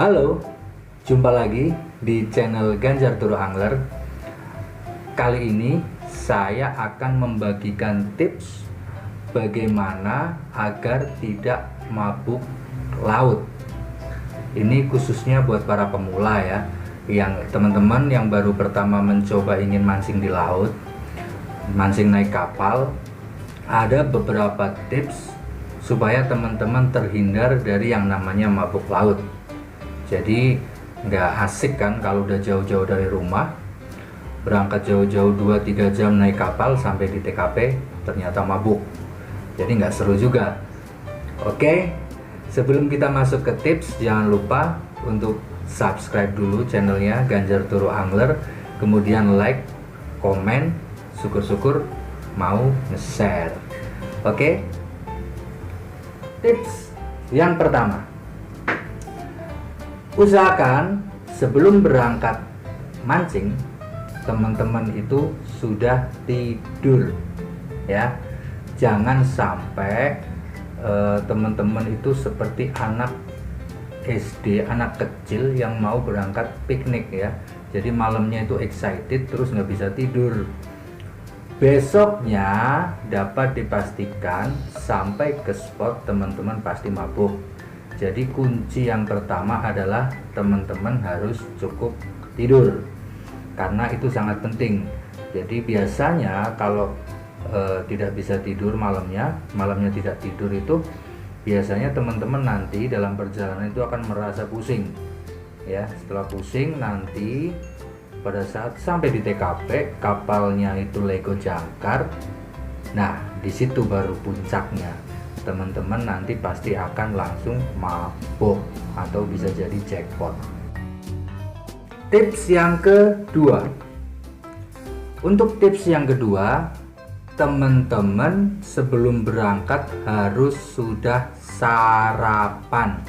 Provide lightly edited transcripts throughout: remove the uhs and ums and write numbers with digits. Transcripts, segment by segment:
Halo, jumpa lagi di channel Ganjar Turu Angler. Kali ini saya akan membagikan tips bagaimana agar tidak mabuk laut. Ini khususnya buat para pemula ya, yang teman-teman yang baru pertama mencoba ingin mancing di laut, mancing naik kapal. Ada beberapa tips supaya teman-teman terhindar dari yang namanya mabuk laut. Jadi nggak asik kan kalau udah jauh-jauh dari rumah, berangkat jauh-jauh 2-3 jam naik kapal sampai di TKP ternyata mabuk. Jadi nggak seru juga. Oke, sebelum kita masuk ke tips, jangan lupa untuk subscribe dulu channelnya Ganjar Turu Angler, kemudian like, komen, syukur-syukur mau nge-share. Oke, tips yang pertama, usahakan sebelum berangkat mancing teman-teman itu sudah tidur ya. Jangan sampai teman-teman itu seperti anak SD, anak kecil yang mau berangkat piknik ya. Jadi malamnya itu excited terus nggak bisa tidur. Besoknya dapat dipastikan sampai ke spot teman-teman pasti mabuk. Jadi kunci yang pertama adalah teman-teman harus cukup tidur, karena itu sangat penting. Jadi biasanya kalau tidak bisa tidur malamnya tidak tidur itu biasanya teman-teman nanti dalam perjalanan itu akan merasa pusing ya. Setelah pusing nanti pada saat sampai di TKP kapalnya itu lego jangkar. Nah di situ baru puncaknya. Teman-teman nanti pasti akan langsung mabuk atau bisa jadi jackpot. Tips yang kedua. Untuk tips yang kedua, teman-teman sebelum berangkat harus sudah sarapan.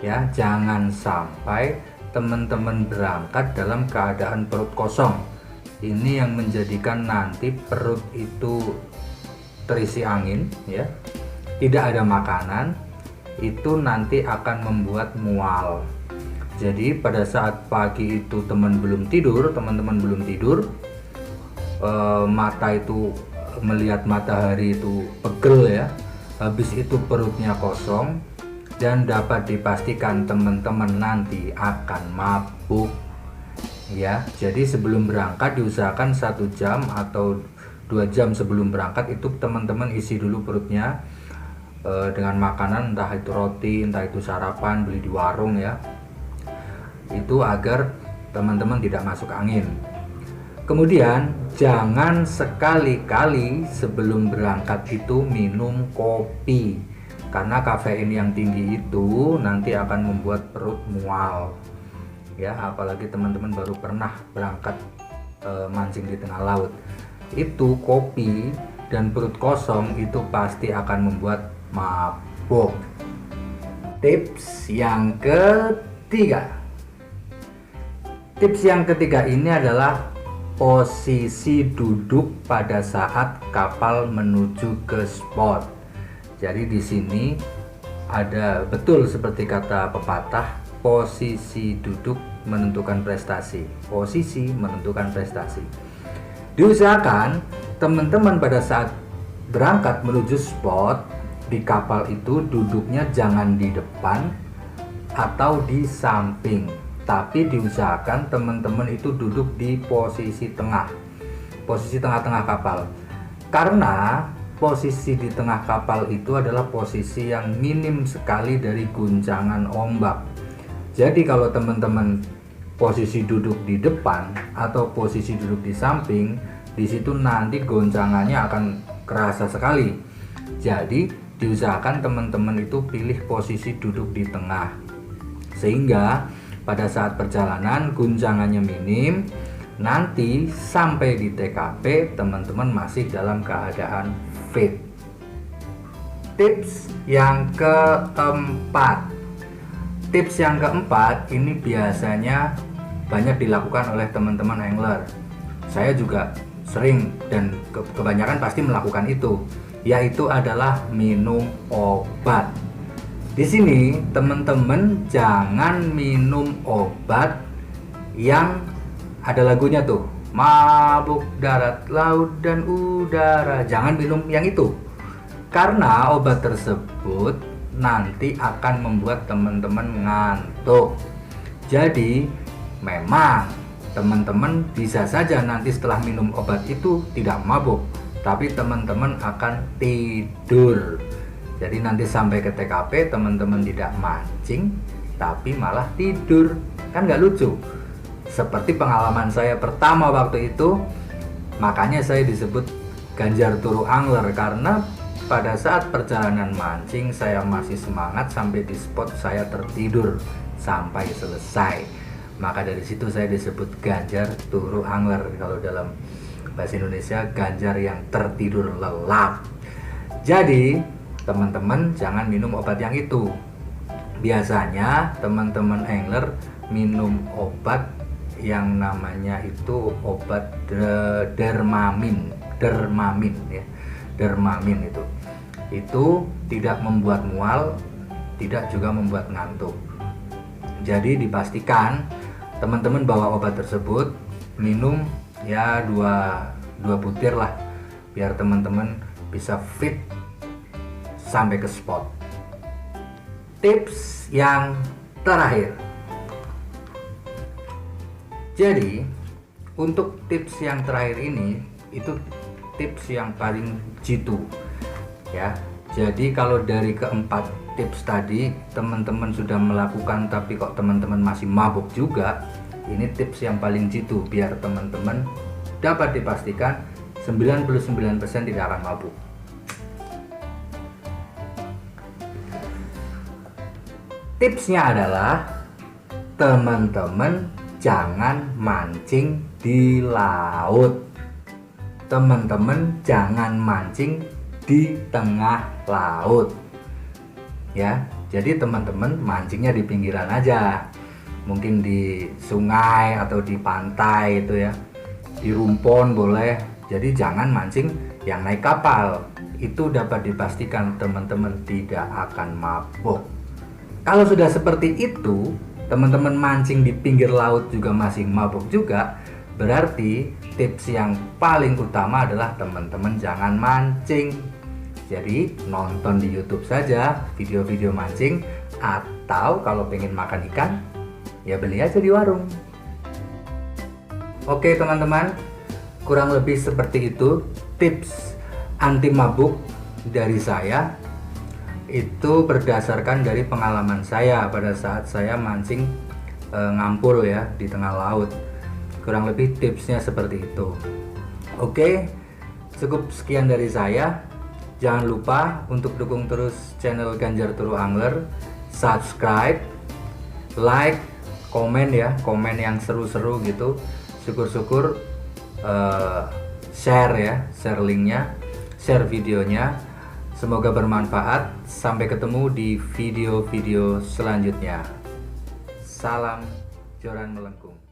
Ya, jangan sampai teman-teman berangkat dalam keadaan perut kosong. Ini yang menjadikan nanti perut itu terisi angin ya. Tidak ada makanan, itu nanti akan membuat mual. Jadi pada saat pagi itu teman-teman belum tidur, mata itu melihat matahari itu pegel ya, habis itu perutnya kosong, dan dapat dipastikan teman-teman nanti akan mabuk ya. Jadi sebelum berangkat diusahakan 1 jam atau 2 jam sebelum berangkat itu teman-teman isi dulu perutnya dengan makanan, entah itu roti, entah itu sarapan beli di warung ya, itu agar teman-teman tidak masuk angin. Kemudian jangan sekali-kali sebelum berangkat itu minum kopi, karena kafein yang tinggi itu nanti akan membuat perut mual ya. Apalagi teman-teman baru pernah berangkat mancing di tengah laut, itu kopi dan perut kosong itu pasti akan membuat mabuk. Tips yang ketiga. Tips yang ketiga ini adalah posisi duduk pada saat kapal menuju ke spot. Jadi di sini ada betul seperti kata pepatah, posisi duduk menentukan prestasi. Posisi menentukan prestasi. Diusahakan teman-teman pada saat berangkat menuju spot di kapal itu duduknya jangan di depan atau di samping, tapi diusahakan teman-teman itu duduk di posisi tengah, posisi tengah-tengah kapal, karena posisi di tengah kapal itu adalah posisi yang minim sekali dari guncangan ombak. Jadi kalau teman-teman posisi duduk di depan atau posisi duduk di samping, di situ nanti goncangannya akan kerasa sekali. Jadi diusahakan teman-teman itu pilih posisi duduk di tengah, sehingga pada saat perjalanan guncangannya minim. Nanti sampai di TKP teman-teman masih dalam keadaan fit. Tips yang keempat. Tips yang keempat ini biasanya banyak dilakukan oleh teman-teman angler. Saya juga sering dan kebanyakan pasti melakukan itu, yaitu adalah minum obat. Di sini teman-teman jangan minum obat yang ada lagunya tuh, mabuk darat, laut, dan udara. Jangan minum yang itu, karena obat tersebut nanti akan membuat teman-teman ngantuk. Jadi memang teman-teman bisa saja nanti setelah minum obat itu tidak mabuk, tapi teman-teman akan tidur. Jadi nanti sampai ke TKP teman-teman tidak mancing tapi malah tidur. Kan nggak lucu? Seperti pengalaman saya pertama waktu itu, makanya saya disebut Ganjar Turu Angler, karena pada saat perjalanan mancing saya masih semangat, sampai di spot saya tertidur sampai selesai. Maka dari situ saya disebut Ganjar Turu Angler. Kalau dalam bahasa Indonesia, Ganjar yang tertidur lelap. Jadi teman-teman jangan minum obat yang itu. Biasanya teman-teman angler minum obat yang namanya itu obat dermamin ya. Dermamin itu tidak membuat mual, tidak juga membuat ngantuk. Jadi dipastikan teman-teman bawa obat tersebut, minum ya dua butir lah, biar teman-teman bisa fit sampai ke spot. Tips yang terakhir. Jadi untuk tips yang terakhir ini itu tips yang paling jitu ya. Jadi kalau dari keempat tips tadi teman-teman sudah melakukan tapi kok teman-teman masih mabuk juga, ini tips yang paling jitu biar teman-teman dapat dipastikan 99% tidak akan mabuk. Tipsnya adalah teman-teman jangan mancing di laut. Teman-teman jangan mancing di tengah laut. Ya, jadi teman-teman mancingnya di pinggiran aja. Mungkin di sungai atau di pantai itu ya. Di rumpon boleh. Jadi jangan mancing yang naik kapal. Itu dapat dipastikan teman-teman tidak akan mabuk. Kalau sudah seperti itu, teman-teman mancing di pinggir laut juga masih mabuk juga, berarti tips yang paling utama adalah teman-teman jangan mancing. Jadi nonton di YouTube saja video-video mancing, atau kalau pengen makan ikan, ya beli aja di warung. Oke teman-teman, kurang lebih seperti itu tips anti mabuk dari saya. Itu berdasarkan dari pengalaman saya pada saat saya mancing ngampul ya di tengah laut. Kurang lebih tipsnya seperti itu. Oke, cukup sekian dari saya. Jangan lupa untuk dukung terus channel Ganjar Turu Angler, subscribe, like, komen ya, komen yang seru-seru gitu. Syukur-syukur share ya, share linknya, share videonya. Semoga bermanfaat. Sampai ketemu di video-video selanjutnya. Salam joran melengkung.